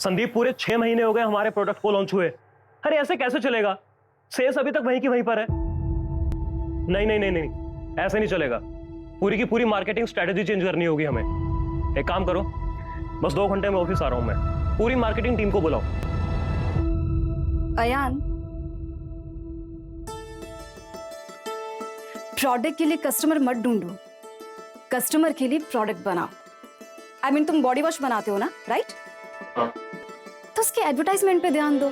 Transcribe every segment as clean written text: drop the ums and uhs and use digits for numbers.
संदीप, पूरे 6 महीने हो गए हमारे प्रोडक्ट को लॉन्च हुए। अरे ऐसे कैसे चलेगा? सेल्स अभी तक वहीं की वहीं पर है। नहीं नहीं नहीं नहीं, ऐसे नहीं चलेगा। पूरी की पूरी मार्केटिंग स्ट्रेटेजी चेंज करनी होगी हमें। एक काम करो, बस 2 घंटे में ऑफिस आ रहा हूं मैं। पूरी मार्केटिंग टीम को बुलाओ। अयान, प्रोडक्ट के लिए कस्टमर मत ढूंढो, कस्टमर के लिए प्रोडक्ट बनाओ। आई मीन तुम बॉडी वॉश बनाते हो ना, राइट? हाँ। तो उसके एडवर्टाइजमेंट पे ध्यान दो।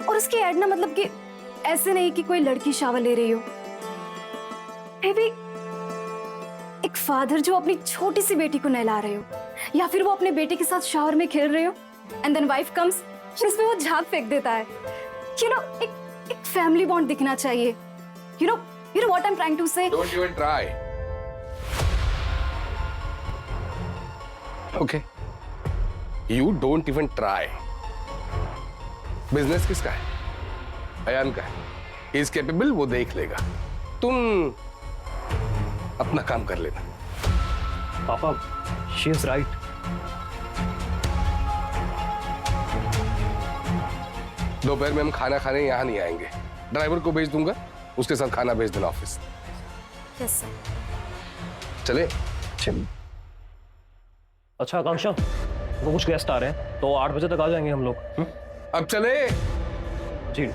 और उसकी एड ना मतलब कि ऐसे नहीं कि कोई लड़की शावर ले रही हो। मे बी एक फादर जो अपनी छोटी सी बेटी को नहला रहे हो, या फिर वो अपने बेटे के साथ शावर में खेल रहे हो एंड देन वाइफ कम्स, जिसमें वो झाग फेंक देता है। यू नो, एक फैमिली बॉन्ड दिखना चाहिए। You know what I am trying to say. Don't even try. Okay, you don't even try. Business किसका है? अयान का है। ही इज कैपेबल, वो देख लेगा। तुम अपना काम कर लेना। पापा, शी इज राइट। दोपहर में हम खाना खाने यहाँ नहीं आएंगे। ड्राइवर को भेज दूंगा, उसके साथ खाना भेज देना ऑफिस। Yes sir. चले? अच्छा आकांक्षा, वो कुछ गेस्ट आ रहे हैं तो 8 बजे तक आ जाएंगे हम लोग। अब चले? जी।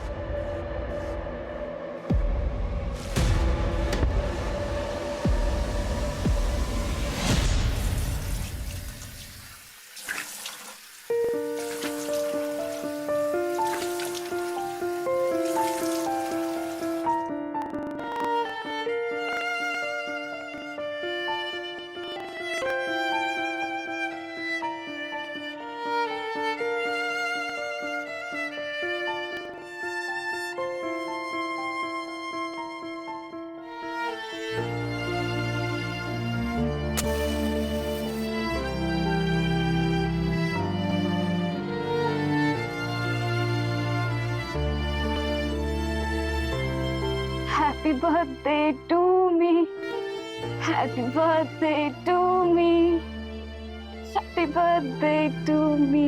Happy birthday to me. Happy birthday to me. Happy birthday to me.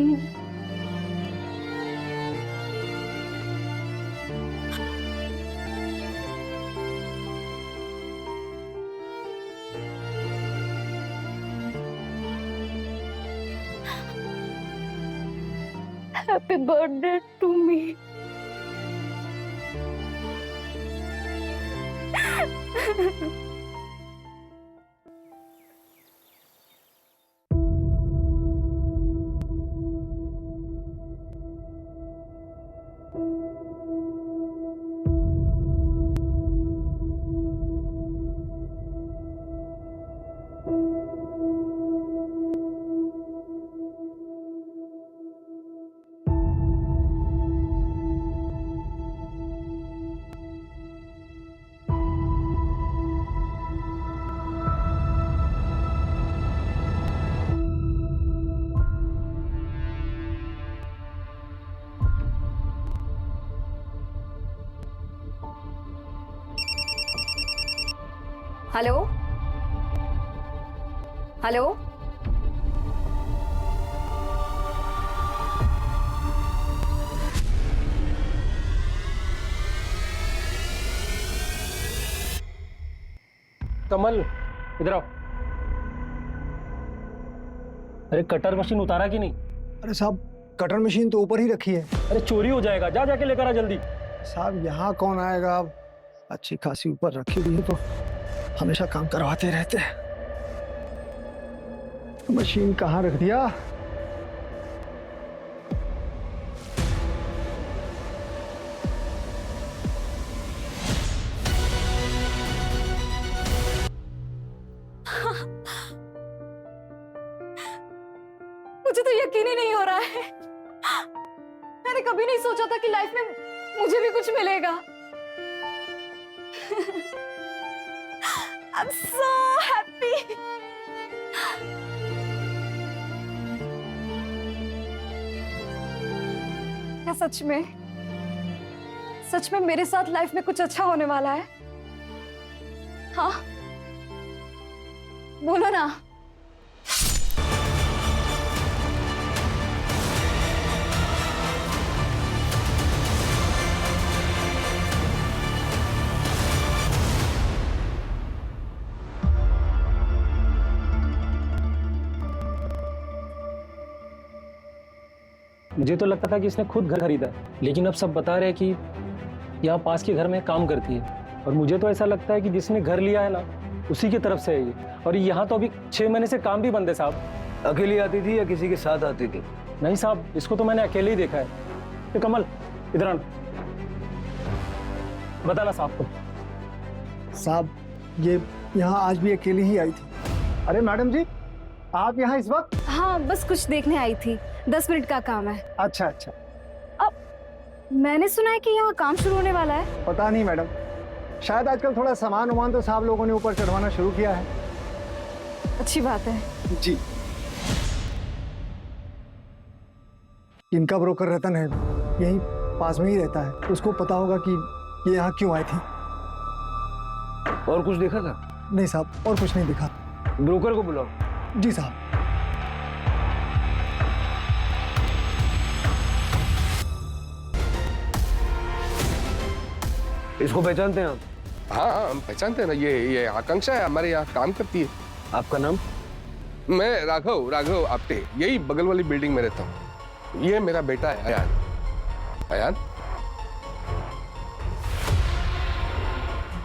Happy birthday to me. Hello hello, Kamal, इधर आओ। अरे कटर मशीन उतारा कि नहीं? अरे साहब, कटर मशीन तो ऊपर ही रखी है। अरे चोरी हो जाएगा, जा जाके लेकर आ जल्दी। साहब यहाँ कौन आएगा? अच्छी खासी ऊपर रखी हुई है तो हमेशा काम करवाते रहते हैं। मशीन कहाँ रख दिया? मुझे तो यकीन ही नहीं हो रहा है। मैंने कभी नहीं सोचा था कि लाइफ में मुझे भी कुछ मिलेगा। I'm so happy. क्या सच में मेरे साथ लाइफ में कुछ अच्छा होने वाला है? हाँ, बोलो ना। मुझे तो लगता था कि इसने खुद घर खरीदा है, लेकिन अब सब बता रहे हैं कि यहाँ पास के घर में काम करती है। और मुझे तो ऐसा लगता है कि जिसने घर लिया है ना, उसी की तरफ से है ये। और यहाँ तो अभी 6 महीने से काम भी बंद है साहब। अकेली आती थी या किसी के साथ आती थी? नहीं साहब, इसको तो मैंने अकेले ही देखा है। ये कमल, इधर आना, बताना साहब को। साहब ये यहाँ आज भी अकेली ही आई थी। अरे मैडम जी, आप यहाँ इस वक्त? हाँ, बस कुछ देखने आई थी, 10 मिनट का काम है। अच्छा अच्छा। मैंने सुना है कि यहाँ काम शुरू होने वाला है। पता नहीं मैडम, शायद आजकल थोड़ा सामान वामान तो साहब लोगों ने ऊपर चढ़वाना शुरू किया है। अच्छी बात है। जी। इनका ब्रोकर रतन है, यहीं पास में ही रहता है, उसको पता होगा कि ये यहाँ क्यों आई थी। और कुछ देखा था? नहीं साहब, और कुछ नहीं दिखा। ब्रोकर को बुलाओ। जी साहब। इसको पहचानते हैं आप? हाँ हाँ, हम पहचानते हैं ना, ये आकांक्षा है, हमारे यहाँ काम करती है। आपका नाम? मैं राघव आप्टे, यही बगल वाली बिल्डिंग में रहता हूँ। ये मेरा बेटा है अयान। अयान,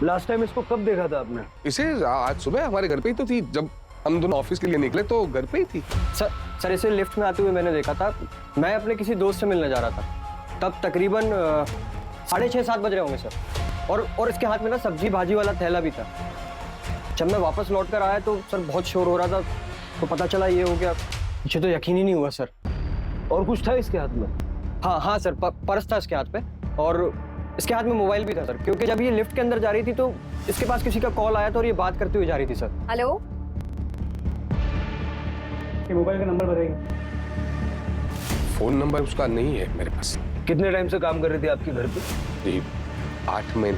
लास्ट टाइम इसको कब देखा था आपने? इसे आज सुबह हमारे घर पे ही तो थी, जब हम दोनों ऑफिस के लिए निकले तो घर पे ही थी। सर इसे लिफ्ट में आते हुए मैंने देखा था। मैं अपने किसी दोस्त से मिलने जा रहा था, तब तकरीबन 6:30-7 बज रहे होंगे सर। और इसके हाथ में ना सब्जी भाजी वाला थैला भी था। जब मैं वापस लौट कर आया तो सर बहुत शोर हो रहा था, तो पता चला ये हो गया। मुझे तो यकीन ही नहीं हुआ सर। और कुछ था इसके हाथ में? हाँ सर, पर्स था इसके हाथ पे, और इसके हाथ में मोबाइल भी था सर, क्योंकि जब ये लिफ्ट के अंदर जा रही थी तो इसके पास किसी का कॉल आया था और ये बात करते हुए जा रही थी सर। हेलो, ये मोबाइल का नंबर बताइए। फोन नंबर उसका नहीं है मेरे पास। कितने टाइम से काम कर रही थी आपके घर पे? ये 8 महीने।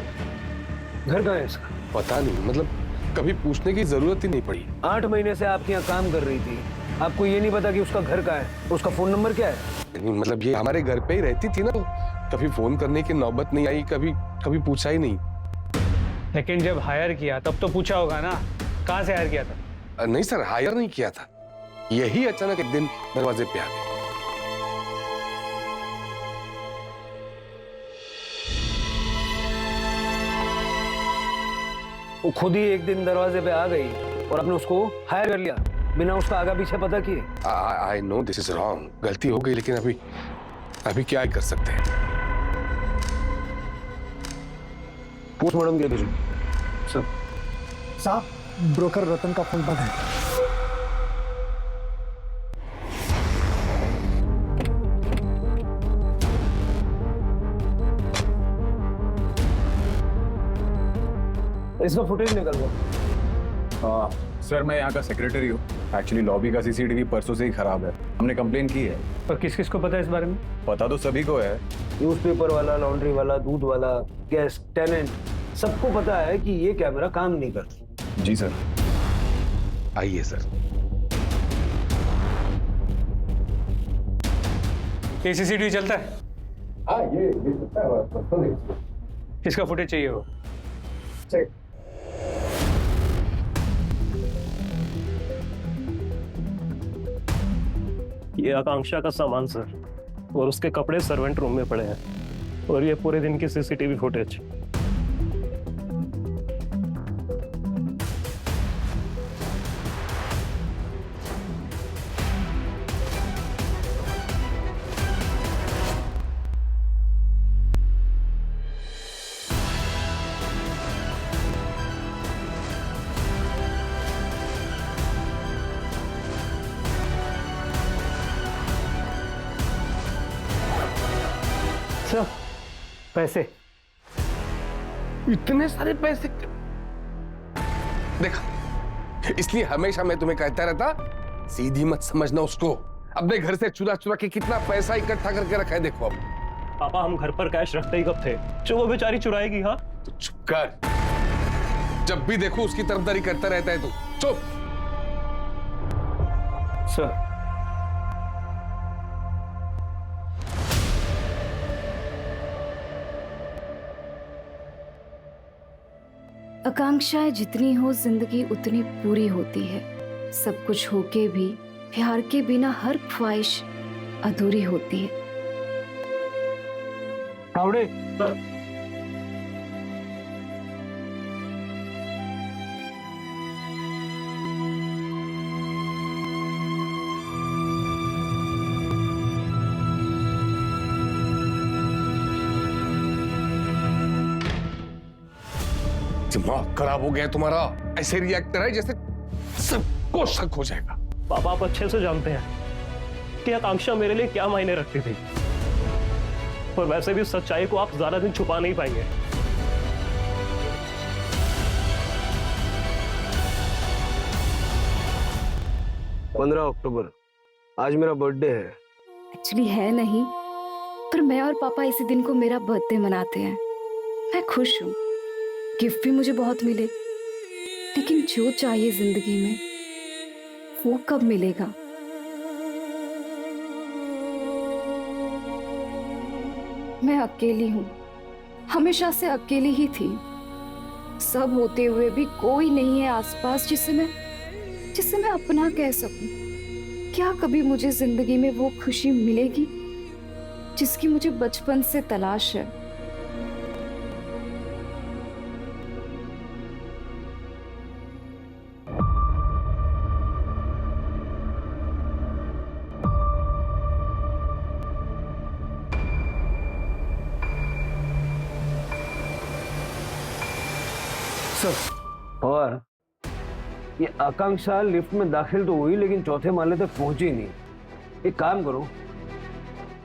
घर कहाँ है इसका? पता नहीं, मतलब कभी पूछने की जरूरत ही नहीं पड़ी। 8 महीने से आपके यहाँ काम कर रही थी, आपको ये नहीं पता कि उसका घर कहाँ है, उसका फोन नंबर क्या है? नहीं, मतलब ये हमारे घर पे ही रहती थी ना, तो कभी फोन करने की नौबत नहीं आई, कभी पूछा ही नहीं। लेकिन जब हायर किया तब तो पूछा होगा ना, कहाँ से हायर किया था? नहीं सर, हायर नहीं किया था, यही अचानक एक दिन दरवाजे पे आ गए। वो खुद ही एक दिन दरवाजे पे आ गई और आपने उसको हायर कर लिया बिना उसका आगा पीछे पता किए। I know this is wrong, गलती हो गई, लेकिन अभी क्या कर सकते हैं। पोस्टमार्टम के भेजो सर। साहब ब्रोकर रतन का फोन बंद है। इसका फुटेज निकल गया। सर मैं यहाँ का सेक्रेटरी हूँ। एक्चुअली लॉबी का सीसीटीवी परसों से ही खराब है, हमने कंप्लेन की है। और किस किस को पता है इस बारे में? पता तो सभी को है। न्यूज़पेपर वाला, लॉन्ड्री वाला, दूध वाला, गेस्ट, टेनेंट, सबको पता है कि ये कैमरा काम नहीं करता। जी सर। आइए सर। ये सीसीटीवी चलता है? हाँ ये चलता है। किसका फुटेज चाहिए हो? ये आकांक्षा का सामान सर, और उसके कपड़े सर्वेंट रूम में पड़े हैं, और ये पूरे दिन की सीसीटीवी फुटेज। सर पैसे? इतने सारे पैसे? देखा, इसलिए हमेशा मैं तुम्हें कहता रहता, सीधी मत समझना उसको। अपने घर से चुरा चुरा के कितना पैसा इकट्ठा करके रखा है, देखो अब। पापा हम घर पर कैश रखते ही कब थे, जो वो बेचारी चुराएगी। हाँ तो चुप कर, जब भी देखो उसकी तरफदारी करता रहता है तू। चुप। सर आकांक्षाएं जितनी हो जिंदगी उतनी पूरी होती है। सब कुछ होके भी प्यार के बिना हर ख्वाहिश अधूरी होती है। तावड़े दिमाग खराब हो गया तुम्हारा। ऐसे रिएक्ट कर रहा है जैसे सबको शक हो जाएगा। पापा आप अच्छे से जानते हैं कि आकांक्षा मेरे लिए क्या मायने रखती थी, और वैसे भी सच्चाई को आप ज्यादा दिन छुपा नहीं पाएंगे। अक्टूबर आज मेरा बर्थडे है। एक्चुअली है नहीं, पर मैं और पापा इसी दिन को मेरा बर्थडे मनाते हैं। मैं खुश हूँ, गिफ्ट भी मुझे बहुत मिले, लेकिन जो चाहिए जिंदगी में वो कब मिलेगा? मैं अकेली हूँ, हमेशा से अकेली ही थी। सब होते हुए भी कोई नहीं है आसपास जिसे मैं अपना कह सकूं। क्या कभी मुझे जिंदगी में वो खुशी मिलेगी जिसकी मुझे बचपन से तलाश है? और ये आकांक्षा लिफ्ट में दाखिल तो हुई लेकिन चौथे माले तक पहुंची नहीं। एक काम करो,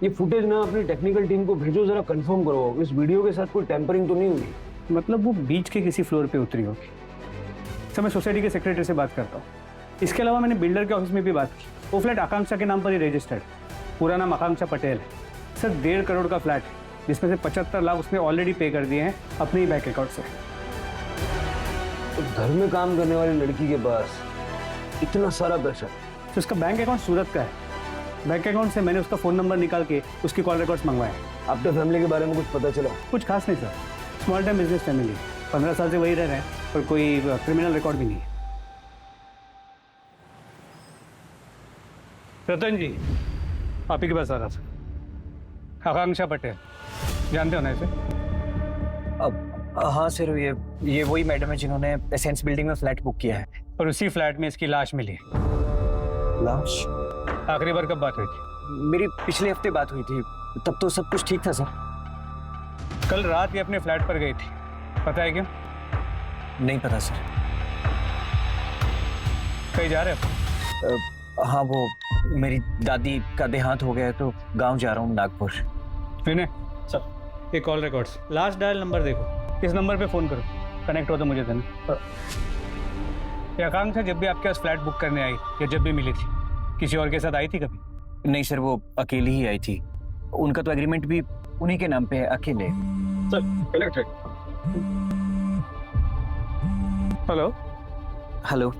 ये फुटेज ना अपनी टेक्निकल टीम को भेजो, जरा कंफर्म करो इस वीडियो के साथ कोई टेम्परिंग तो नहीं हुई। मतलब वो बीच के किसी फ्लोर पे उतरी होगी। सर मैं सोसाइटी के सेक्रेटरी से बात करता हूँ। इसके अलावा मैंने बिल्डर के ऑफिस में भी बात की। वो फ्लैट आकांक्षा के नाम पर ही रजिस्टर्ड, पूरा नाम आकांक्षा पटेल है। सर 1.5 करोड़ का फ्लैट है, जिसमें से 75 लाख उसने ऑलरेडी पे कर दिए हैं अपने ही बैंक अकाउंट से। तो घर में काम करने वाली लड़की के पास इतना सारा पैसा? तो उसका बैंक अकाउंट सूरत का है। बैंक अकाउंट से मैंने उसका फ़ोन नंबर निकाल के उसकी कॉल रिकॉर्ड्स मंगवाए। आपके फैमिली के बारे में कुछ पता चला? कुछ खास नहीं sir, small time business family, 15 साल से वही रह रहे हैं और कोई क्रिमिनल रिकॉर्ड भी नहीं है। रतन जी आप ही के पास आ रहा था। आकांक्षा पटेल जानते हो ना इसे? अब हाँ सर, ये वही मैडम है जिन्होंने एसेंस बिल्डिंग में फ्लैट बुक किया है। और उसी फ्लैट में इसकी लाश मिली है। लाश? आखिरी बार कब बात हुई थी? मेरी पिछले हफ्ते बात हुई थी, तब तो सब कुछ ठीक था सर। कल रात ये अपने फ्लैट पर गई थी, पता है क्यों? नहीं पता सर। कहीं जा रहे हो? हाँ, वो मेरी दादी का देहांत हो गया है तो गांव जा रहा हूँ, नागपुर। विनय सर, ये call records, last dial number देखो, इस नंबर पे फोन करो, कनेक्ट हो तो मुझे देना। ये आकांक्षा जब भी आपके पास फ्लैट बुक करने आई या जब भी मिली थी, किसी और के साथ आई थी कभी? नहीं सर, वो अकेली ही आई थी। उनका तो एग्रीमेंट भी उन्हीं के नाम पे है, अकेले। Sir hello hello.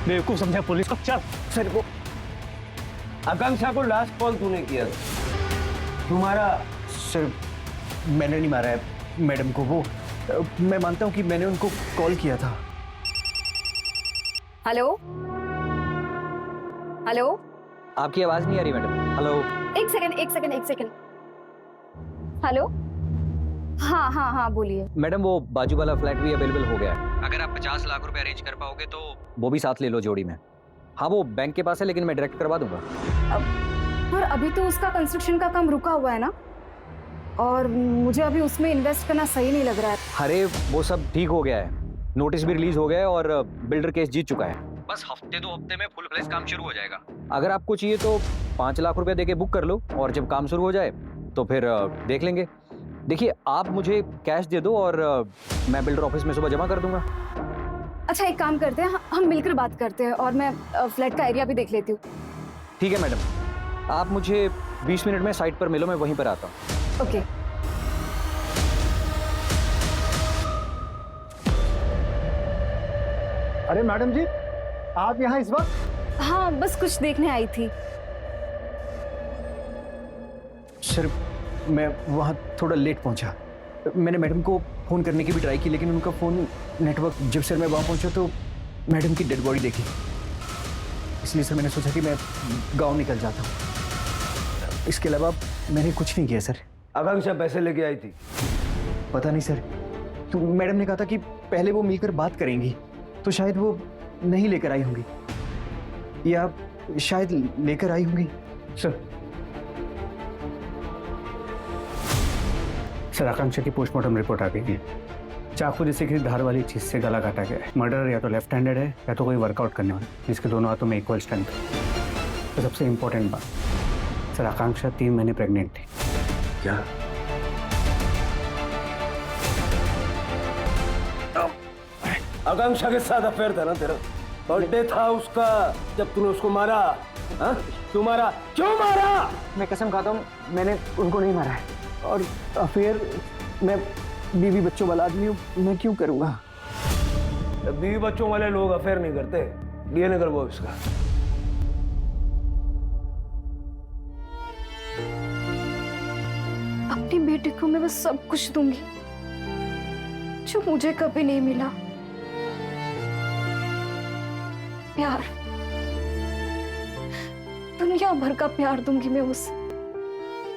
बेवकूफ समझा पुलिस को। चल सर वो आकांक्षा को लास्ट कॉल तूने किया? तुम्हारा? सर मैंने नहीं मारा है मैडम को। वो मैं मानता हूँ कि मैंने उनको कॉल किया था। हेलो हेलो, आपकी आवाज नहीं आ रही मैडम। हेलो। एक सेकंड। हेलो, हाँ हाँ हाँ बोलिए। मैडम वो बाजू वाला फ्लैट भी अवेलेबल हो गया है। अगर आप 50 लाख रुपए अरेंज कर पाओगे तो वो भी साथ ले लो जोड़ी में। हाँ वो बैंक के पास है लेकिन मैं डायरेक्ट करवा दूंगा। पर अभी तो उसका कंस्ट्रक्शन का काम रुका हुआ है ना, और मुझे अभी उसमें इन्वेस्ट करना सही नहीं लग रहा है। अरे वो सब ठीक हो गया है, नोटिस भी रिलीज हो गया है और बिल्डर केस जीत चुका है। बस हफ्ते 2 हफ्ते में फुल फ्लेज काम शुरू हो जाएगा। अगर आपको चाहिए तो 5 लाख रुपए देके बुक कर लो और जब काम शुरू हो जाए तो फिर देख लेंगे। देखिए आप मुझे कैश दे दो और मैं बिल्डर ऑफिस में सुबह जमा कर दूंगा। अच्छा एक काम करते हैं, हम मिलकर बात करते हैं और मैं फ्लैट का एरिया भी देख लेती हूँ। ठीक है मैडम, आप मुझे 20 मिनट में साइट पर मिलो, मैं वहीं पर आता हूँ। ओके। अरे मैडम जी, आप यहाँ इस वक्त? हाँ बस कुछ देखने आई थी। सर मैं वहाँ थोड़ा लेट पहुँचा। मैंने मैडम को फ़ोन करने की भी ट्राई की लेकिन उनका फ़ोन नेटवर्क, जब सर मैं वहाँ पहुँचा तो मैडम की डेड बॉडी देखी, इसलिए सर मैंने सोचा कि मैं गांव निकल जाता हूँ। इसके अलावा मैंने कुछ नहीं किया सर। आकांक्षा पैसे लेके आई थी। पता नहीं सर, तो मैडम ने कहा था कि पहले वो मिलकर बात करेंगी, तो शायद वो नहीं लेकर आई होंगी या शायद लेकर आई होंगी। सर आकांक्षा की पोस्टमार्टम रिपोर्ट आ गई है। चाकू जैसे किसी धार वाली चीज से गला काटा गया है। मर्डर या तो लेफ्ट हैंडेड है या तो कोई वर्कआउट करने वाला, जिसके दोनों हाथों में इक्वल स्ट्रेंथ है। तो सबसे इंपॉर्टेंट बात, सर आकांक्षा 3 महीने प्रेग्नेंट थी। क्या? आकांक्षा के साथ अफेयर था ना तेरा? बर्थडे था उसका जब तूने उसको मारा। हाँ? क्यों मारा? क्यों मारा? मैं कसम खाता हूँ मैंने उनको नहीं मारा है। और अफेयर, मैं बीवी बच्चों वाला आदमी हूँ, मैं क्यों करूँगा? बीवी बच्चों वाले लोग अफेयर नहीं करते। डीएनए करवाओ इसका। अपनी बेटी को मैं बस सब कुछ दूंगी जो मुझे कभी नहीं मिला। प्यार, दुनिया भर का प्यार दूंगी मैं उसे।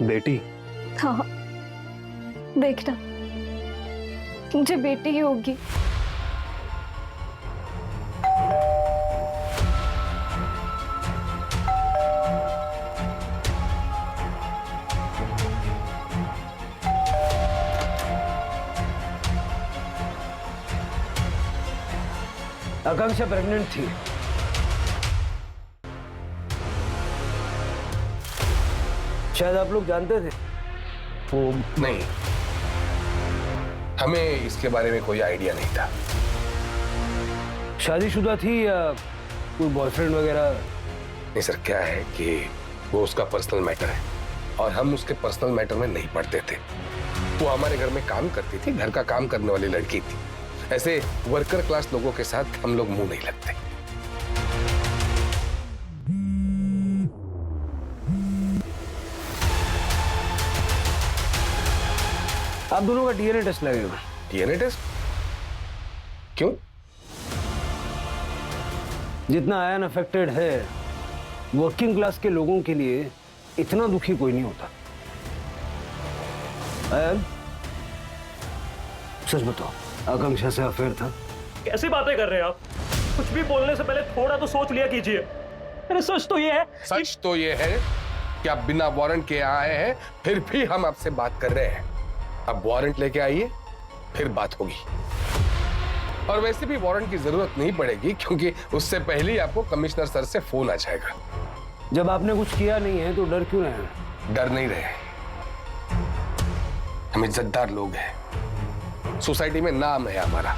बेटी? हाँ, देखना मुझे बेटी ही होगी। आकांक्षा प्रेग्नेंट थी। शायद आप लोग जानते थे। वो नहीं, हमें इसके बारे में कोई आइडिया नहीं था। शादीशुदा थी या कोई बॉयफ्रेंड वगैरह? नहीं सर, क्या है कि वो उसका पर्सनल मैटर है और हम उसके पर्सनल मैटर में नहीं पड़ते थे। वो हमारे घर में काम करती थी, घर का काम करने वाली लड़की थी। ऐसे वर्कर क्लास लोगों के साथ हम लोग मुंह नहीं लगते। आप दोनों का डीएनए टेस्ट लगेगा। DNA test? क्यों? जितना आयन अफेक्टेड है, वर्किंग क्लास के लोगों के लिए इतना दुखी कोई नहीं होता। आयन, सच बताओ, आकांक्षा से अफेयर था? कैसी बातें कर रहे हैं आप? कुछ भी बोलने से पहले थोड़ा तो सोच लिया कीजिए। अरे सच तो ये है, सच तो ये है कि आप बिना वारंट के आए हैं, फिर भी हम आपसे बात कर रहे हैं। अब वारंट लेके आइए, फिर बात होगी। और वैसे भी वारंट की जरूरत नहीं पड़ेगी, क्योंकि उससे पहले ही आपको कमिश्नर सर से फोन आ जाएगा। जब आपने कुछ किया नहीं है तो डर क्यों रहे? डर नहीं रहे, हम इज्जतदार लोग हैं, सोसाइटी में नाम है हमारा।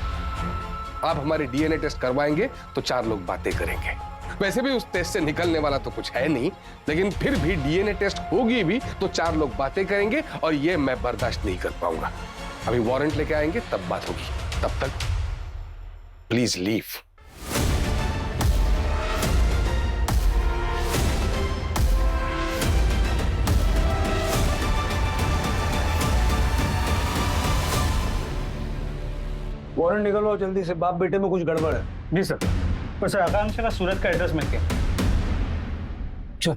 आप हमारे डीएनए टेस्ट करवाएंगे तो 4 लोग बातें करेंगे। वैसे भी उस टेस्ट से निकलने वाला तो कुछ है नहीं, लेकिन फिर भी डीएनए टेस्ट होगी भी तो 4 लोग बातें करेंगे और ये मैं बर्दाश्त नहीं कर पाऊंगा। अभी वारंट लेके आएंगे तब बात होगी। तब तक प्लीज लीव। वारंट निकलवाओ जल्दी से, बाप बेटे में कुछ गड़बड़ है। जी सर। पर सर आकांक्षा का सूरत का एड्रेस मिल गया। चल।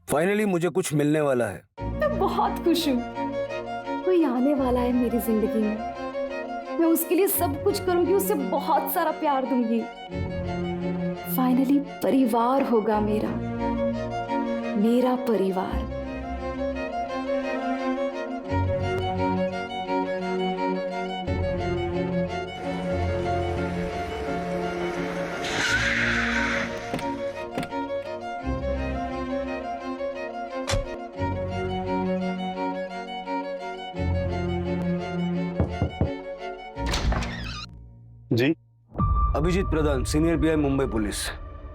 फाइनली मुझे कुछ मिलने वाला है। मैं बहुत खुश हूँ। कोई आने वाला है मेरी जिंदगी में, मैं उसके लिए सब कुछ करूंगी, उसे बहुत सारा प्यार दूंगी। फाइनली परिवार होगा मेरा परिवार। जी अभिजीत प्रधान, सीनियर पीआई मुंबई पुलिस।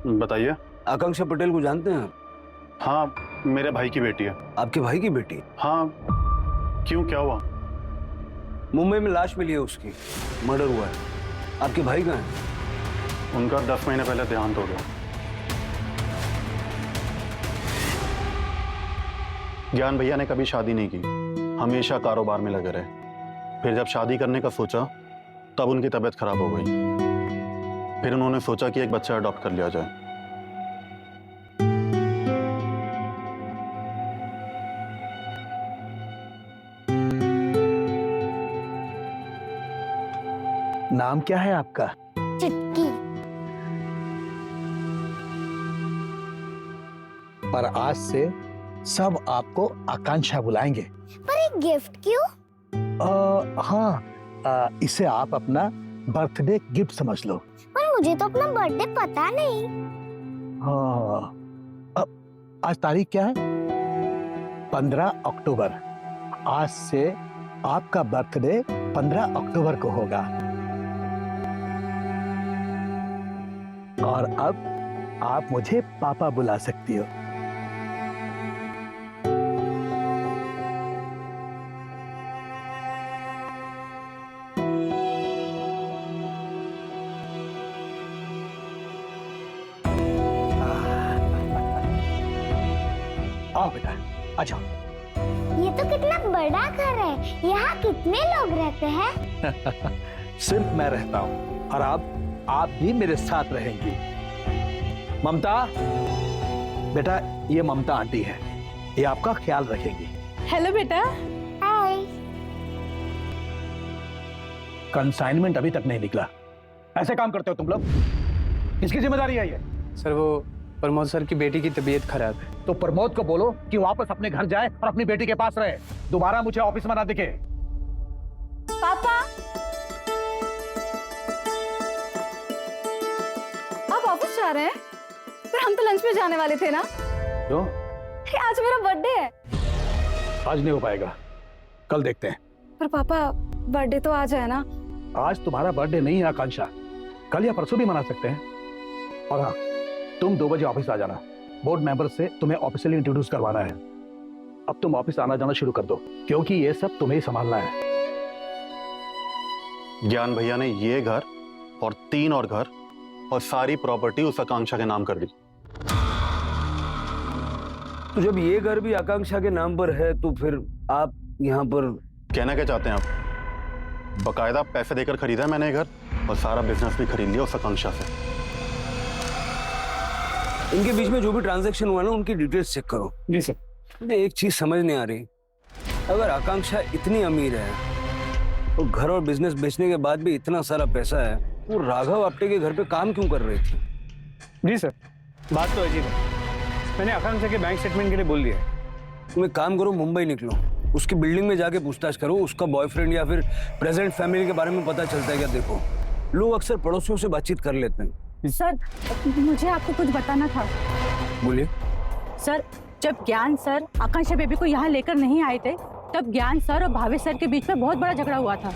बताइए। आकांक्षा पटेल को जानते हैं आप? हाँ, मेरे भाई की बेटी है। आपके भाई की बेटी? हाँ, क्यों, क्या हुआ? मुंबई में लाश मिली है उसकी, मर्डर हुआ है। आपके भाई कहाँ हैं? उनका 10 महीने पहले देहांत हो गया। ज्ञान भैया ने कभी शादी नहीं की, हमेशा कारोबार में लगे रहे। फिर जब शादी करने का सोचा तब उनकी तबीयत खराब हो गई। फिर उन्होंने सोचा कि एक बच्चा अडॉप्ट कर लिया जाए। नाम क्या है आपका? चुटकी। पर आज से सब आपको आकांक्षा बुलाएंगे। पर एक गिफ्ट क्यों? हाँ, इसे आप अपना बर्थडे गिफ्ट समझ लो। पर मुझे तो अपना बर्थडे पता नहीं। हाँ, अब आज तारीख क्या है? 15 अक्टूबर। आज से आपका बर्थडे 15 अक्टूबर को होगा। और अब आप मुझे पापा बुला सकती हो। आओ बेटा, आ जाओ। ये तो कितना बड़ा घर है। यहाँ कितने लोग रहते हैं? सिर्फ मैं रहता हूँ और आप भी मेरे साथ रहेंगी। ममता, बेटा ये ममता आंटी है, ये आपका ख्याल रखेंगी। हेलो बेटा। हाय। कंसाइनमेंट अभी तक नहीं निकला। ऐसे काम करते हो तुम लोग? किसकी जिम्मेदारी है ये? सर वो प्रमोद सर की बेटी की तबीयत खराब है। तो प्रमोद को बोलो कि वापस अपने घर जाए और अपनी बेटी के पास रहे। दोबारा मुझे ऑफिस में ना दिखे। पापा, आप ऑफिस जा रहे हैं? पर हम तो लंच में जाने वाले थे ना। क्यों? आज मेरा बर्थडे है। आज नहीं हो पाएगा, कल देखते हैं। पर पापा, बर्थडे तो आज है ना। आज तुम्हारा बर्थडे नहीं है आकांक्षा, कल या परसों भी मना सकते हैं। और हाँ, तुम 2 बजे ऑफिस आ जाना। बोर्ड मेंबर से तुम्हें ऑफिशियली इंट्रोड्यूस करवाना है। अब तुम ऑफिस आना जाना शुरू कर दो, क्योंकि ये सब तुम्हें ही संभालना है। ज्ञान भैया ने ये घर और 3 और घर और सारी प्रॉपर्टी उस आकांक्षा के नाम कर दी। तो जब ये घर भी आकांक्षा के नाम पर है तो फिर आप यहाँ पर कहना क्या चाहते हैं आप? बकायदा पैसे देकर खरीदा है मैंने ये घर और सारा बिजनेस भी खरीद लिया उस आकांक्षा से। इनके बीच में जो भी ट्रांजैक्शन हुआ ना, उनकी डिटेल्स चेक करो। जी सर। मुझे एक चीज समझ नहीं आ रही, अगर आकांक्षा इतनी अमीर है और घर और बिजनेस बेचने के बाद भी इतना सारा पैसा है, वो राघव आप्टे के घर पे काम क्यों कर रही थी? जी सर, बात तो अजीब है। मैंने आकांक्षा के बैंक स्टेटमेंट के लिए बोल दिया। तुम एक काम करो, मुंबई निकलो, उसकी बिल्डिंग में जाके पूछताछ करो। उसका बॉयफ्रेंड या फिर प्रेजेंट फैमिली के बारे में पता चलता है क्या? देखो, लोग अक्सर पड़ोसियों से बातचीत कर लेते हैं। सर, मुझे आपको कुछ बताना था। बोलिए। सर, जब ज्ञान सर आकांक्षा बेबी को यहाँ लेकर नहीं आए थे, तब ज्ञान सर और भावेश सर के बीच में बहुत बड़ा झगड़ा हुआ था।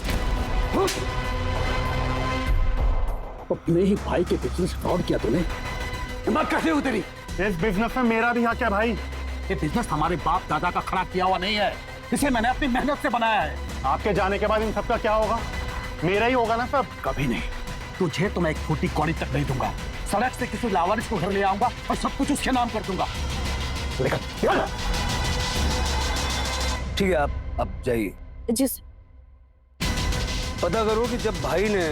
अपने ही भाई के बिजनेस फ्रॉड किया तूने। हिम्मत कैसे हुई तेरी? इस बिजनेस में मेरा भी हक है भाई। ये बिजनेस हमारे बाप दादा का खड़ा किया हुआ नहीं है, इसे मैंने अपनी मेहनत से बनाया है। आपके जाने के बाद इन सबका क्या होगा? मेरा ही होगा ना सब। कभी नहीं, तुझे तो मैं एक फूटी कौड़ी तक नहीं दूंगा। सड़क से किसी लावारिस को घर ले आऊंगा और सब कुछ उसके नाम कर दूंगा। ठीक है, आप जाइए। जी। पता करो कि जब भाई ने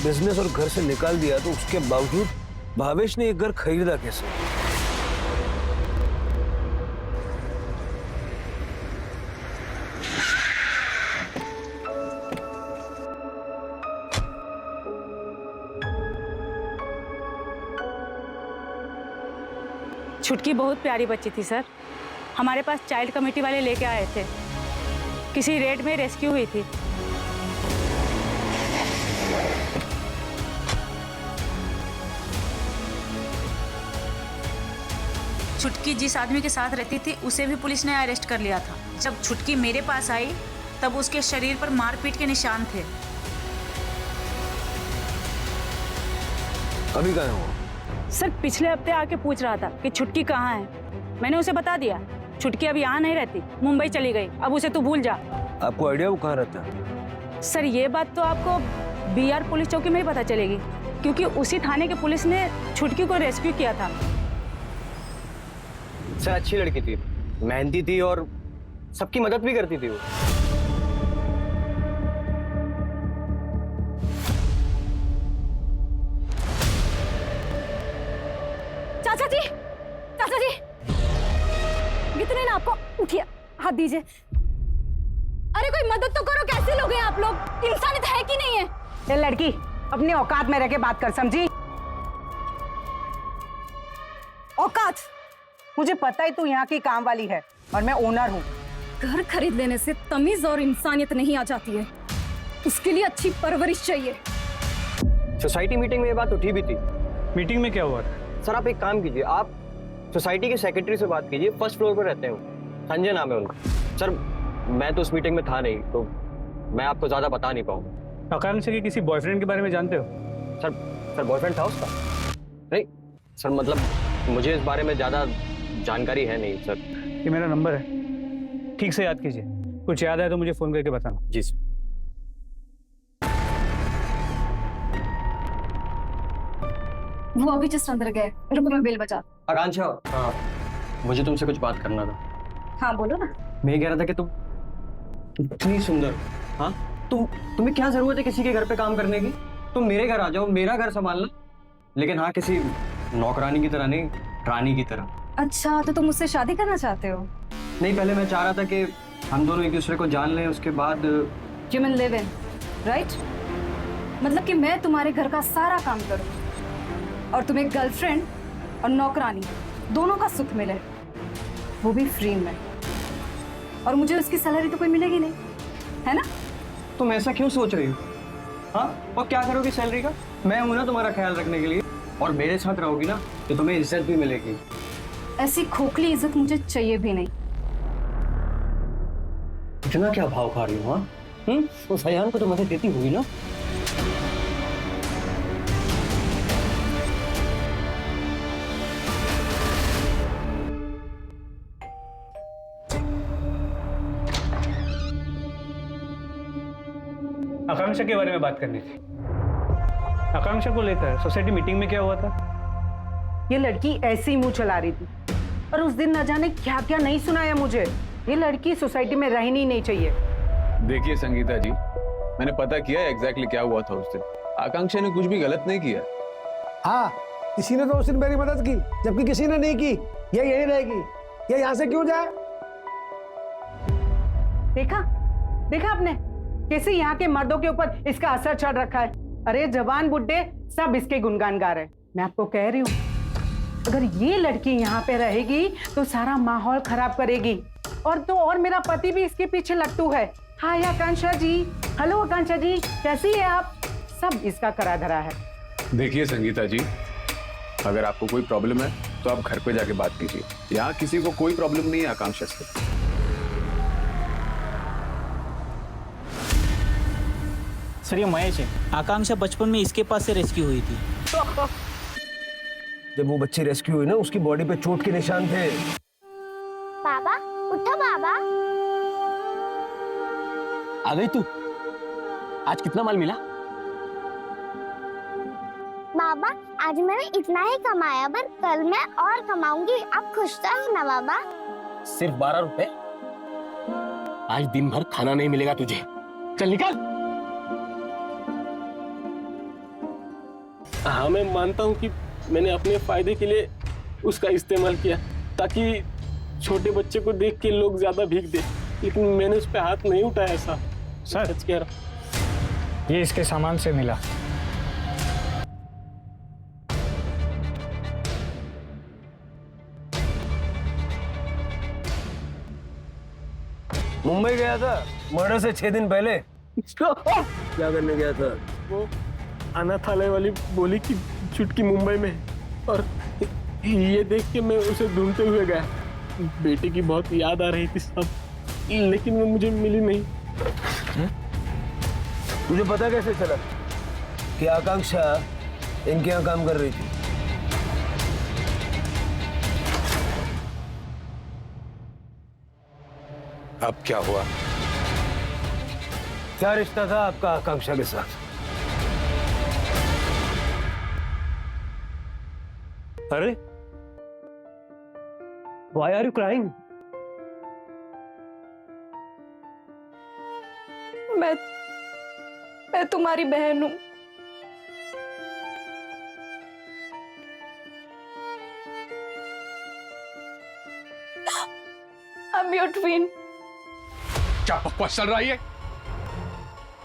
बिजनेस और घर से निकाल दिया तो उसके बावजूद भावेश ने एक घर खरीदा कैसे? छुटकी बहुत प्यारी बच्ची थी सर। हमारे पास चाइल्ड कमेटी वाले लेके आए थे। किसी रेड में रेस्क्यू हुई थी। छुटकी जिस आदमी के साथ रहती थी उसे भी पुलिस ने अरेस्ट कर लिया था। जब छुटकी मेरे पास आई तब उसके शरीर पर मारपीट के निशान थे। अभी कहाँ है वो? सर, पिछले हफ्ते आके पूछ रहा था कि छुटकी कहाँ है। मैंने उसे बता दिया छुटकी अब यहाँ नहीं रहती, मुंबई चली गई। अब उसे तू भूल जा। आपको आइडिया वो कहाँ रहता है? सर, ये बात तो आपको BR पुलिस चौकी में ही पता चलेगी, क्योंकि उसी थाने के पुलिस ने छुटकी को रेस्क्यू किया था। सर, अच्छी लड़की थी, मेहनती थी और सबकी मदद भी करती थी वो। चाहिए तो नहीं ना आपको। उठिए, हाथ दीजिए। अरे कोई मदद तो करो, कैसे लोग हैं आप लोग? इंसानियत है कि नहीं है? ये लड़की अपनी औकात में रह के बात कर, समझी? औकात? मुझे पता है तू यहाँ की काम वाली है और मैं ओनर हूँ। घर खरीद लेने से तमीज और इंसानियत नहीं आ जाती है, उसके लिए अच्छी परवरिश चाहिए। सोसाइटी मीटिंग में ये बात उठी भी थी। मीटिंग में क्या हुआ था? सर आप एक काम कीजिए, आप सोसाइटी के सेक्रेटरी से बात कीजिए, फर्स्ट फ्लोर पर रहते हैं, संजय नाम है उनका। सर मैं तो उस मीटिंग में था नहीं, तो मैं आपको ज्यादा बता नहीं पाऊंगा। आकांक्षा के किसी बॉयफ्रेंड के बारे में जानते हो? सर बॉयफ्रेंड था उसका? नहीं सर, मतलब मुझे इस बारे में ज्यादा जानकारी है नहीं सर। ये मेरा नंबर है, ठीक से याद कीजिए, कुछ याद आए तो मुझे फोन करके बताना। जी सर। वो अभी जस्ट अंदर गए, रुको मैं बेल बजा। आकांक्षा, हाँ मुझे तुमसे कुछ बात करना था। हाँ बोलो ना। मैं कह रहा था कि तुम इतनी सुंदर, हाँ तुम्हें क्या जरूरत है किसी के घर पे काम करने की? तुम मेरे घर आ जाओ, मेरा घर संभालना, लेकिन हाँ किसी नौकरानी की तरह नहीं, रानी की तरह। अच्छा तो तुम मुझसे शादी करना चाहते हो? नहीं, पहले मैं चाह रहा था कि हम दोनों एक दूसरे को जान लें, उसके बाद you mean live in, right? मतलब कि मैं तुम्हारे घर का सारा काम करूं और तुम्हें गर्लफ्रेंड और नौकरानी दोनों का सुख मिले, वो भी फ्री में, और मुझे उसकी सैलरी तो कोई मिलेगी नहीं, है ना? तुम ऐसा क्यों सोच रही हो? हाँ, और क्या करोगी सैलरी का? मैं हूं ना तुम्हारा ख्याल रखने के लिए, और मेरे साथ रहोगी ना तो तुम्हें इज्जत भी मिलेगी। ऐसी खोखली इज्जत मुझे चाहिए भी नहीं। इतना क्या भाव खा रही हो? हाँ उस हयान को तो मदद देती हुई ना। आकांक्षा के बारे में बात करनी थी। आकांक्षा को लेकर सोसाइटी मीटिंग में क्या हुआ था? ये लड़की ऐसे ही मुंह चला रही थी, और उस दिन न जाने क्या क्या नहीं सुनाया मुझे। ये लड़की सोसाइटी में रहनी ही नहीं चाहिए। देखिए संगीता जी, मैंने पता किया एग्जैक्टली क्या हुआ था उस दिन। आकांक्षा ने कुछ भी गलत नहीं किया। हाँ, किसी ने तो उस दिन मेरी मदद की, जबकि किसी ने नहीं की। ये यही रहेगी, ये यहाँ से क्यों जाए? देखा आपने कैसे यहाँ के मर्दों के ऊपर इसका असर चढ़ रखा है। अरे जवान बुड्ढे सब इसके गुणगान गा रहे हैं। मैं आपको कह रही हूँ, अगर ये लड़की यहाँ पे रहेगी तो सारा माहौल खराब करेगी। और मेरा पति भी इसके पीछे लट्टू है। हाय आकांक्षा जी, हेलो आकांक्षा जी, कैसी है आप? सब इसका करा धरा है। देखिए संगीता जी, अगर आपको कोई प्रॉब्लम है तो आप घर पे जाके बात कीजिए। यहाँ किसी को कोई प्रॉब्लम नहीं है आकांक्षा से। सर ये महेश है। आकांक्षा बचपन में इसके पास से रेस्क्यू हुई थी। जब वो बच्ची रेस्क्यू हुई ना, उसकी बॉडी पे चोट के निशान थे। बाबा उठो बाबा। आ गई तू? आज कितना माल मिला? बाबा आज मैंने इतना ही कमाया, पर कल मैं और कमाऊंगी। आप खुश तो हो ना बाबा? सिर्फ 12 रुपए? आज दिन भर खाना नहीं मिलेगा तुझे। चल निकल। हाँ मैं मानता हूँ कि मैंने अपने फायदे के लिए उसका इस्तेमाल किया, ताकि छोटे बच्चे को देख के लोग ज्यादा भीख दे, लेकिन मैंने उस पर हाथ नहीं उठाया। ऐसा सच कह रहा। ये इसके सामान से मिला। मुंबई गया था मर्डर से 6 दिन पहले। क्या करने गया था? वो अनाथालय वाली बोली कि चुटकी मुंबई में, और ये देख के मैं उसे ढूंढते हुए गया। बेटी की बहुत याद आ रही थी सब, लेकिन वो मुझे मिली नहीं। तुझे पता कैसे चला कि आकांक्षा इनके यहाँ काम कर रही थी? अब क्या हुआ? क्या रिश्ता था आपका आकांक्षा के साथ? अरे why are you crying? मैं तुम्हारी बहन हूं। I'm your twin. क्या बकवास चल रही है?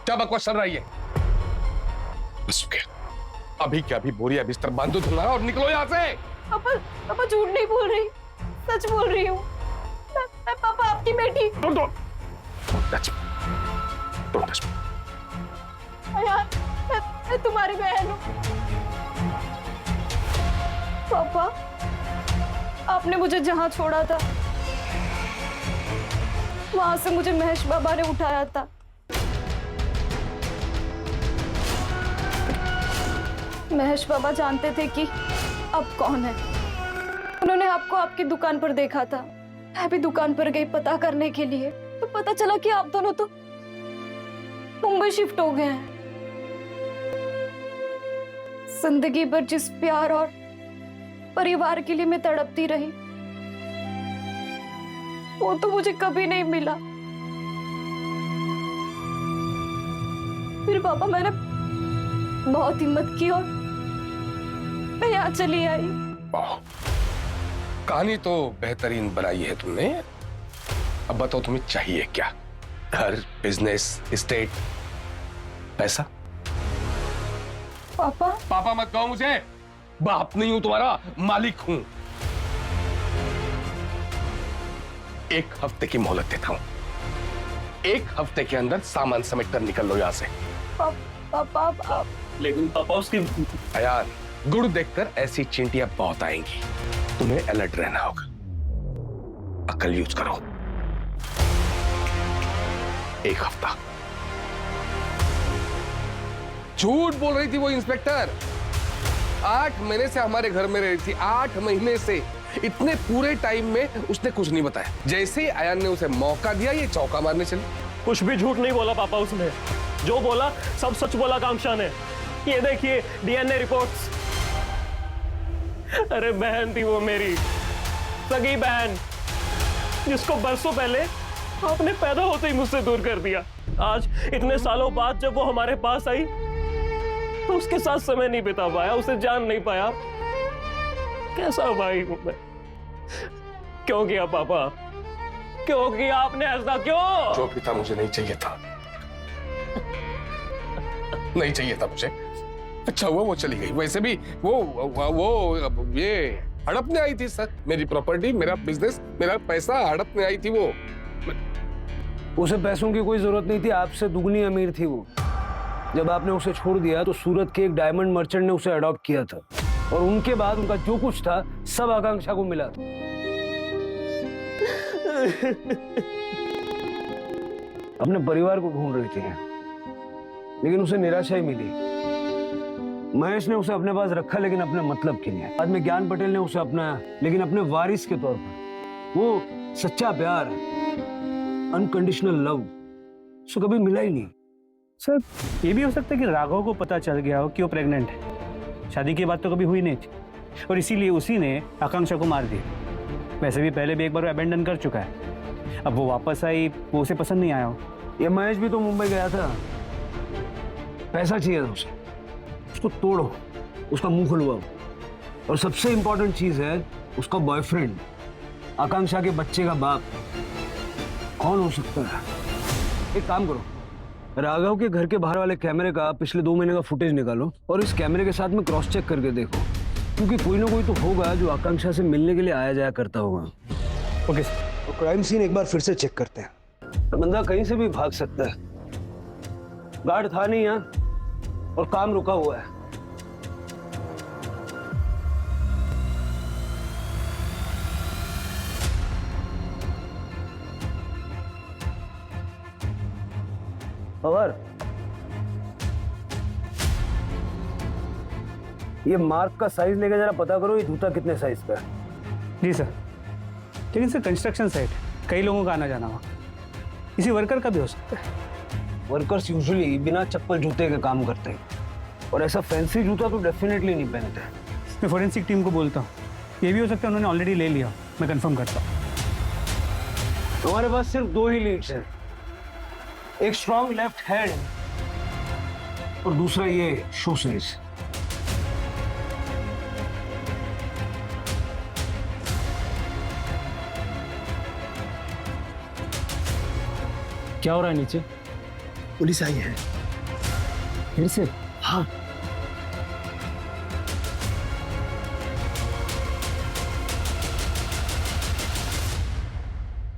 क्या बकवास चल रही है? बस हो गया। अभी क्या अभी बोरिया बिस्तर बांधो तुम्हारा और निकलो यहाँ से। पापा झूठ नहीं बोल रही, सच बोल रही हूँ। मैं पापा आपकी बेटी। Don't touch me. Don't touch me. यार, मैं तुम्हारी बहन हूँ। पापा, आपने मुझे जहाँ छोड़ा था, वहां से मुझे महेश बाबा ने उठाया था। महेश बाबा जानते थे कि अब कौन है। उन्होंने आपको आपकी दुकान पर देखा था। मैं भी दुकान पर गई पता करने के लिए, तो पता चला कि आप दोनों तो मुंबई शिफ्ट हो गए हैं। जिंदगी भर जिस प्यार और परिवार के लिए मैं तड़पती रही, वो तो मुझे कभी नहीं मिला। फिर पापा मैंने बहुत हिम्मत की और मैं यहाँ चली आई। वाह, कहानी तो बेहतरीन बनाई है तुमने। अब बताओ तुम्हें चाहिए क्या? घर, बिजनेस, एस्टेट, पैसा? पापा पापा मत कहो मुझे, बाप नहीं हूं तुम्हारा, मालिक हूं। एक हफ्ते की मोहलत देता हूं। एक हफ्ते के अंदर सामान समेट कर निकल लो यहां से। पापा लेकिन पापा उसकी अयान, गुड़ देखकर ऐसी चींटियां बहुत आएंगी, तुम्हें अलर्ट रहना होगा। अकल यूज करो। एक हफ्ता। झूठ बोल रही थी वो इंस्पेक्टर। 8 महीने से हमारे घर में रही थी, 8 महीने से। इतने पूरे टाइम में उसने कुछ नहीं बताया। जैसे ही अयान ने उसे मौका दिया, ये चौका मारने चली। कुछ भी झूठ नहीं बोला पापा उसने। जो बोला सब सच बोला कांक्षा ने। ये देखिए डीएनए रिपोर्ट्स। अरे बहन थी वो मेरी, सगी बहन, जिसको बरसों पहले आपने पैदा होते ही मुझसे दूर कर दिया। आज इतने सालों बाद जब वो हमारे पास आई, तो उसके साथ समय नहीं बिता पाया, उसे जान नहीं पाया। कैसा भाई हूं मैं? क्यों किया पापा? क्यों किया आपने ऐसा? क्यों? जो भी था मुझे नहीं चाहिए था। नहीं चाहिए था मुझे। अच्छा हुआ वो चली गई। वैसे भी वो ये हड़पने आई थी सर। मेरी प्रॉपर्टी, मेरा बिजनेस, मेरा पैसा हड़पने आई थी वो। उसे पैसों की कोई जरूरत नहीं थी, आपसे दुगनी अमीर थी वो। जब आपने उसे छोड़ दिया तो सूरत के एक डायमंड मर्चेंट ने उसे अडॉप्ट किया था, और उनके बाद उनका जो कुछ था सब आकांक्षा को मिला था। अपने परिवार को ढूंढ रही थी, लेकिन उसे निराशा ही मिली। महेश ने उसे अपने पास रखा, लेकिन अपने मतलब के लिए। बाद में ज्ञान पटेल ने उसे अपनाया, लेकिन अपने वारिस के तौर पर। वो सच्चा प्यार, अनकंडीशनल लव उसे कभी मिला ही नहीं। सर, ये भी हो सकता है कि राघव को पता चल गया हो कि वो प्रेग्नेंट है। शादी की बात तो कभी हुई नहीं थी, और इसीलिए उसी ने आकांक्षा को मार दिया। वैसे भी पहले भी एक बार वो अबेंडन कर चुका है। अब वो वापस आई, वो उसे पसंद नहीं आया हो। ये महेश भी तो मुंबई गया था, पैसा चाहिए था उसे। उसको तोड़ो, उसका मुंह खुलवाओ। और सबसे इंपॉर्टेंट चीज है उसका बॉयफ्रेंड, आकांक्षा के बच्चे का बाप। कौन हो सकता है? एक काम करो, राघव के घर के बाहर वाले कैमरे का पिछले 2 महीने का फुटेज निकालो और इस कैमरे के साथ में क्रॉस चेक करके देखो, क्योंकि कोई ना कोई तो होगा जो आकांक्षा से मिलने के लिए आया जाया करता होगा। Okay sir. तो क्राइम सीन एक बार फिर से चेक करते हैं। बंदा कहीं से भी भाग सकता है। गार्ड था नहीं यहाँ, और काम रुका हुआ है। और ये मार्क का साइज लेके जरा पता करो, ये जूता कितने साइज का है। जी सर। लेकिन सर कंस्ट्रक्शन साइट, कई लोगों का आना जाना हुआ, किसी वर्कर का भी हो सकता है। वर्कर्स यूजुअली बिना चप्पल जूते के काम करते हैं, और ऐसा फैंसी जूता तो डेफिनेटली नहीं पहनते। मैं फोरेंसिक टीम को बोलता हूँ, ये भी हो सकता है उन्होंने ऑलरेडी ले लिया। मैं कंफर्म करता हूँ। हमारे पास सिर्फ 2 ही लीड्स हैं, एक स्ट्रॉन्ग लेफ्ट हैंड और दूसरा ये शो साइज। क्या हो रहा है नीचे? पुलिस आई है। फिर से? हाँ।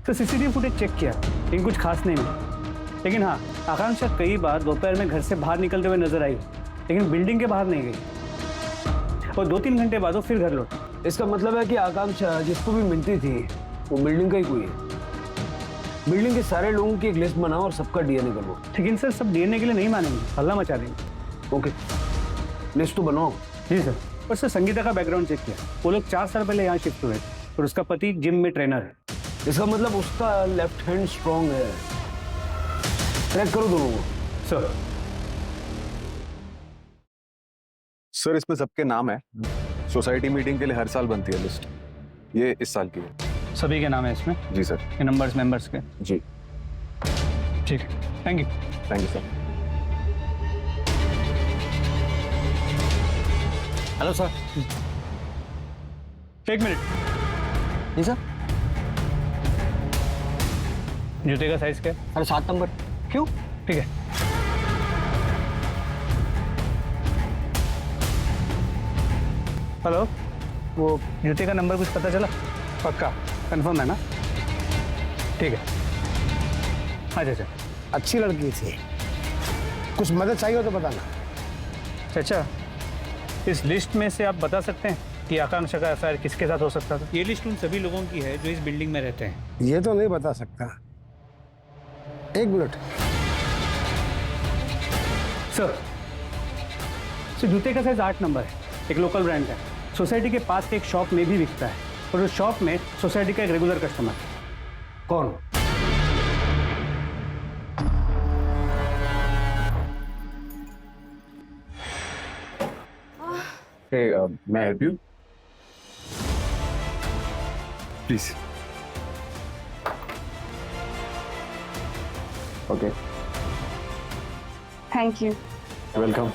तो सीसीटीवी फुटेज चेक किया, लेकिन कुछ खास नहीं मिला। लेकिन हाँ, आकांक्षा कई बार दोपहर में घर से बाहर निकलते हुए नजर आई, लेकिन बिल्डिंग के बाहर नहीं गई और 2-3 घंटे बाद वो फिर घर लौटी। इसका मतलब है कि आकांक्षा जिसको भी मिलती थी वो बिल्डिंग का ही कोई है। बिल्डिंग के सारे लोगों की एक लिस्ट बनाओ और सबका डीएनए करो। लेकिन सर सब डीएनए के लिए नहीं मानेंगे, हल्ला मचा देंगे। ओके, लिस्ट तो बनाओ। जी सर। और सर संगीता का बैकग्राउंड चेक किया, वो लोग 4 साल पहले यहाँ शिफ्ट हुए थे और उसका पति जिम में ट्रेनर है। इसका मतलब उसका लेफ्ट हैंड स्ट्रॉन्ग है। ट्रैक करो दोनों को। सर सर इसमें सबके नाम है। सोसाइटी मीटिंग के लिए हर साल बनती है लिस्ट, ये इस साल की है। सभी के नाम है इसमें? जी सर। ये नंबर्स मेंबर्स के? जी। ठीक है, thank you. Thank you sir. Hello sir. 1 minute. जी सर। जूते का साइज क्या? अरे 7 नंबर। क्यों? ठीक है। हेलो, वो जूते का नंबर कुछ पता चला? पक्का कंफर्म है ना? ठीक है। अच्छा अच्छा। अच्छी लड़की थी, कुछ मदद चाहिए हो तो बताना। चाचा, इस लिस्ट में से आप बता सकते हैं कि आकांक्षा का अफेयर किसके साथ हो सकता था? ये लिस्ट उन सभी लोगों की है जो इस बिल्डिंग में रहते हैं। ये तो नहीं बता सकता। 1 मिनट। सर जूते का साइज 8 नंबर है, एक लोकल ब्रांड का है। सोसाइटी के पास के एक शॉप में भी बिकता है और उस शॉप में सोसाइटी का एक रेगुलर कस्टमर है। कौन? मैं help you please? Okay, thank you. Welcome.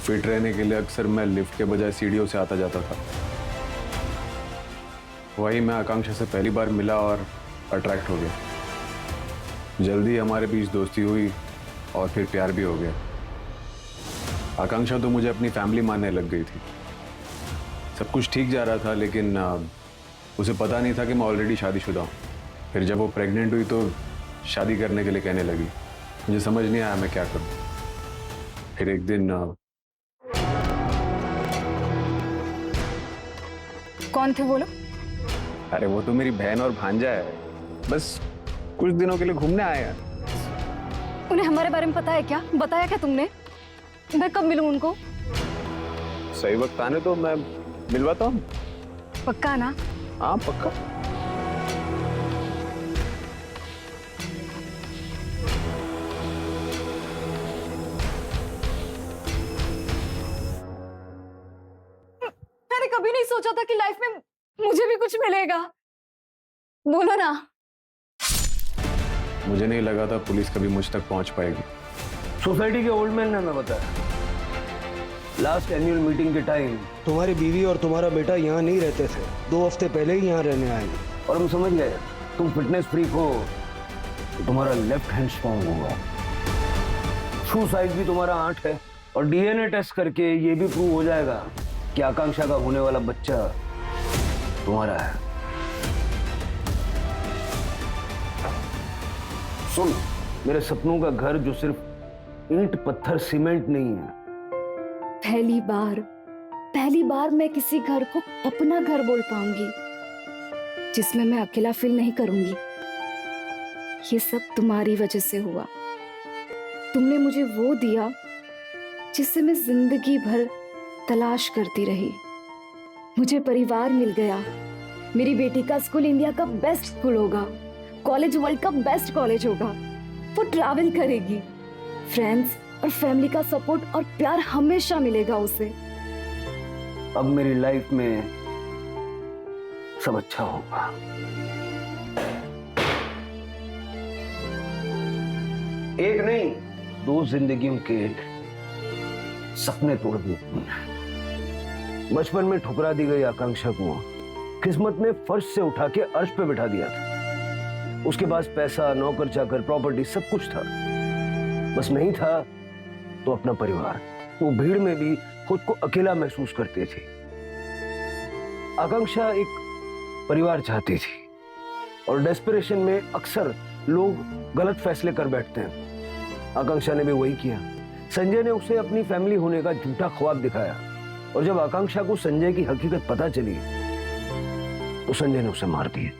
Fit रहने के लिए अक्सर मैं लिफ्ट के बजाय सीढ़ियों से आता जाता था। वही मैं आकांक्षा से पहली बार मिला और अट्रैक्ट हो गया। जल्दी हमारे बीच दोस्ती हुई और फिर प्यार भी हो गया। आकांक्षा तो मुझे अपनी फैमिली मानने लग गई थी। सब कुछ ठीक जा रहा था, लेकिन उसे पता नहीं था कि मैं ऑलरेडी शादीशुदा हूँ। फिर जब वो प्रेग्नेंट हुई तो शादी करने के लिए कहने लगी। मुझे समझ नहीं आया मैं क्या करूँ। फिर एक दिन कौन थे वो लोग? अरे वो तो मेरी बहन और भांजा है, बस कुछ दिनों के लिए घूमने आए हैं। उन्हें हमारे बारे में पता है क्या? बताया क्या तुमने? मैं कब मिलूं उनको? सही वक्त आने तो मैं मिलवाता हूँ। पक्का ना? हाँ पक्का। मैंने कभी नहीं सोचा था कि लाइफ में मुझे भी कुछ मिलेगा। बोलो ना। मुझे नहीं लगा था पुलिस कभी मुझ तक पहुंच पाएगी। सोसाइटी के ओल्ड मैन ने हमें बताया, लास्ट एनुअल मीटिंग के टाइम तुम्हारी बीवी और तुम्हारा बेटा यहाँ नहीं रहते थे, 2 हफ्ते पहले ही यहाँ रहने आए और हम समझ गए तुम फिटनेस फ्रीक हो तो तुम्हारा लेफ्ट हैंड स्ट्रॉन्ग होगा। शू साइज भी तुम्हारा 8 है और डीएनए टेस्ट करके ये भी प्रूव हो जाएगा कि आकांक्षा का होने वाला बच्चा तुम्हारा है। सुन, मेरे सपनों का घर जो सिर्फ ईंट पत्थर सीमेंट नहीं है। पहली बार मैं किसी घर को अपना घर बोल पाऊंगी, जिसमें मैं अकेला फील नहीं करूंगी। ये सब तुम्हारी वजह से हुआ। तुमने मुझे वो दिया जिससे मैं जिंदगी भर तलाश करती रही। मुझे परिवार मिल गया। मेरी बेटी का स्कूल इंडिया का बेस्ट स्कूल होगा, कॉलेज वर्ल्ड का बेस्ट कॉलेज होगा। वो ट्रैवल करेगी। फ्रेंड्स और फैमिली का सपोर्ट और प्यार हमेशा मिलेगा उसे। अब मेरी लाइफ में सब अच्छा होगा। एक नहीं, 2 जिंदगियों के सपने तोड़ दिए। बचपन में ठुकरा दी गई आकांक्षा को किस्मत ने फर्श से उठा के अर्श पे बिठा दिया था। उसके पास पैसा, नौकर चाकर, प्रॉपर्टी सब कुछ था, बस नहीं था तो अपना परिवार। वो भीड़ में भी खुद को अकेला महसूस करते थे। आकांक्षा एक परिवार चाहती थी और डेस्परेशन में अक्सर लोग गलत फैसले कर बैठते हैं। आकांक्षा ने भी वही किया। संजय ने उसे अपनी फैमिली होने का झूठा ख्वाब दिखाया और जब आकांक्षा को संजय की हकीकत पता चली तो संजय ने उसे मार दिया।